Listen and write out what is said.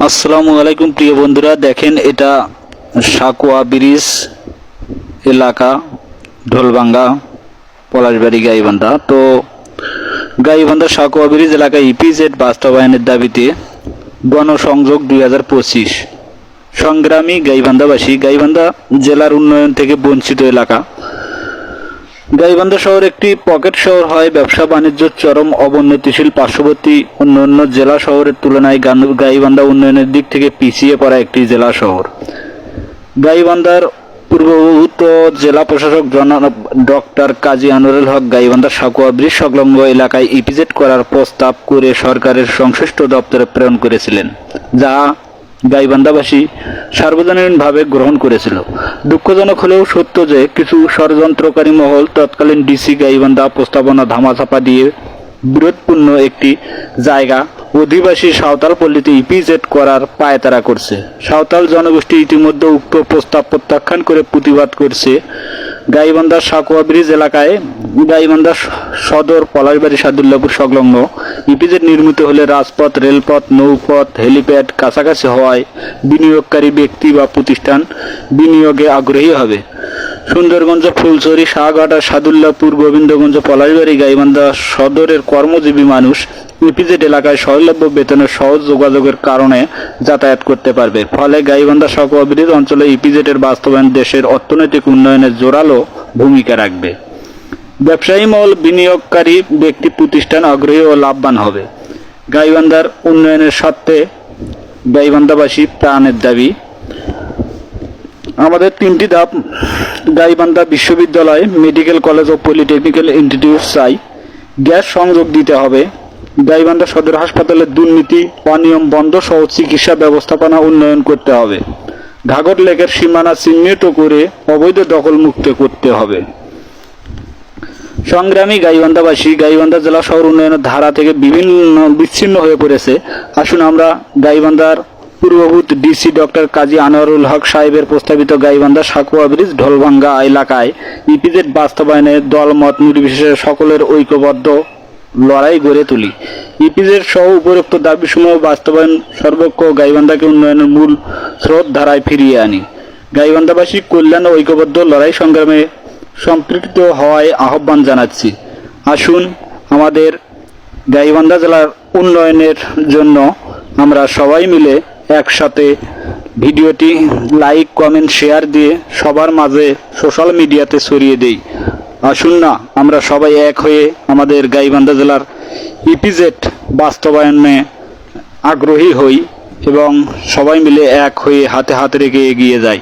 আসসালামু আলাইকুম প্রিয় বন্ধুরা, দেখেন এটা সাকুয়া ব্রিজ এলাকা, ঢোলভাঙ্গা, পলাশবাড়ি, গাইবান্ধা। তো গাইবান্ধা সাকুয়া ব্রিজ এলাকায় ইপিজেড বাস্তবায়নের দাবিতে গণসংযোগ 2025 সংগ্রামী গাইবান্ধাবাসী। গাইবান্ধা জেলার উন্নয়ন থেকে বঞ্চিত এলাকা। গাইবান্ধা শহর একটি পকেট শহর হয় ব্যবসা বাণিজ্য চরম অবনতিশীল। পার্শ্ববর্তী অন্যান্য জেলা শহরের তুলনায় গাইবান্ধা উন্নয়নের দিক থেকে পিছিয়ে পড়া একটি জেলা শহর। গাইবান্ধার পূর্বভূত জেলা প্রশাসক জনাব ডক্টর কাজী আনোয়ারুল হক গাইবান্ধা সাকুয়া ব্রিজ সংলগ্ন এলাকায় ইপিজেড করার প্রস্তাব করে সরকারের সংশ্লিষ্ট দপ্তরে প্রেরণ করেছিলেন, যা গাইবান্ধাবাসী সার্বজনীনভাবে গ্রহণ করেছিল। দুঃখজনক হলেও সত্য যে কিছু ষড়যন্ত্রকারী মহল তৎকালীন ডিসি গাইবান্ধা প্রস্তাবনা ধামাচাপা দিয়ে বিরোধপূর্ণ একটি জায়গা অধিবাসী সাঁওতাল পল্লীতে ইপিজেড করার পায়তারা করছে। সাঁওতাল জনগোষ্ঠী ইতিমধ্যে উক্ত প্রস্তাব প্রত্যাখ্যান করে প্রতিবাদ করছে। গাইবান্ধা সাকুয়া ব্রিজ এলাকায় গাইবান্ধা সদর পলাশবাড়ি সাদুল্লাপুর সংলগ্ন ইপিজেড নির্মিত হলে রাজপথ, রেলপথ, নৌপথ, হেলিপ্যাড কাছাকাছি হওয়ায় বিনিয়োগকারী ব্যক্তি বা প্রতিষ্ঠান বিনিয়োগে আগ্রহী হবে। সুন্দরগঞ্জ, ফুলছড়ি, শাহঘাটা, সাদুল্লাপুর, গোবিন্দগঞ্জ, পলাশবাড়ি, গাইবান্ধা সদরের কর্মজীবী মানুষ ইপিজেড এলাকায় সহজলভ্য বেতনের সহজ যোগাযোগের কারণে যাতায়াত করতে পারবে। ফলে গাইবান্ধা সাকুয়া ব্রিজ অঞ্চলে ইপিজেডের বাস্তবায়ন দেশের অর্থনৈতিক উন্নয়নে জোরালো ভূমিকা রাখবে। ব্যবসায়ী মহল, বিনিয়োগকারী ব্যক্তি প্রতিষ্ঠান আগ্রহী ও লাভবান হবে। গাইবান্ধার উন্নয়নের স্বার্থে গাইবান্ধাবাসী প্রাণের দাবি। আমাদের 3টি ধাপ। গাইবান্ধা বিশ্ববিদ্যালয়, মেডিকেল কলেজ ও পলিটেকনিক্যাল ইনস্টিটিউট চাই। গ্যাস সংযোগ দিতে হবে। গাইবান্ধা সদর হাসপাতালের দুর্নীতি, অনিয়ম বন্ধ সহ চিকিৎসা ব্যবস্থাপনা উন্নয়ন করতে হবে। ঘাঘর লেকের সীমানা চিহ্নিত করে অবৈধ দখল মুক্ত করতে হবে। সংগ্রামী গাইবান্ধাবাসী, গাইবান্ধা জেলা শহর উন্নয়নের ধারা থেকে বিচ্ছিন্ন হয়ে পড়েছে। আসুন আমরা গাইবান্ধার পূর্বভূত ডিসি ডক্টর কাজী আনোয়ারুল হক সাহেবের প্রস্তাবিত গাইবান্ধা সাকুয়া ব্রিজ ঢোলভাঙ্গা এলাকায় ইপিজেড বাস্তবায়নে দলমত নির্বিশেষে সকলের ঐক্যবদ্ধ লড়াই গড়ে তুলি। ইপিজেড সহ উপরোক্ত দাবিসমূহ বাস্তবায়ন সর্বক্ষ গাইবান্ধাকে উন্নয়নের মূল স্রোত ধারায় ফিরিয়ে আনি। গাইবান্ধাবাসী কল্যাণ ও ঐক্যবদ্ধ লড়াই সংগ্রামে সম্পৃক্ত হওয়ায় আহ্বান জানাচ্ছি। আসুন আমাদের গাইবান্ধা জেলার উন্নয়নের জন্য আমরা সবাই মিলে একসাথে ভিডিওটি লাইক, কমেন্ট, শেয়ার দিয়ে সবার মাঝে সোশ্যাল মিডিয়াতে ছড়িয়ে দেই। আসুন না আমরা সবাই এক হয়ে আমাদের গাইবান্ধা জেলার ইপিজেড বাস্তবায়নে আগ্রহী হই এবং সবাই মিলে এক হয়ে হাতে হাত রেখে এগিয়ে যাই।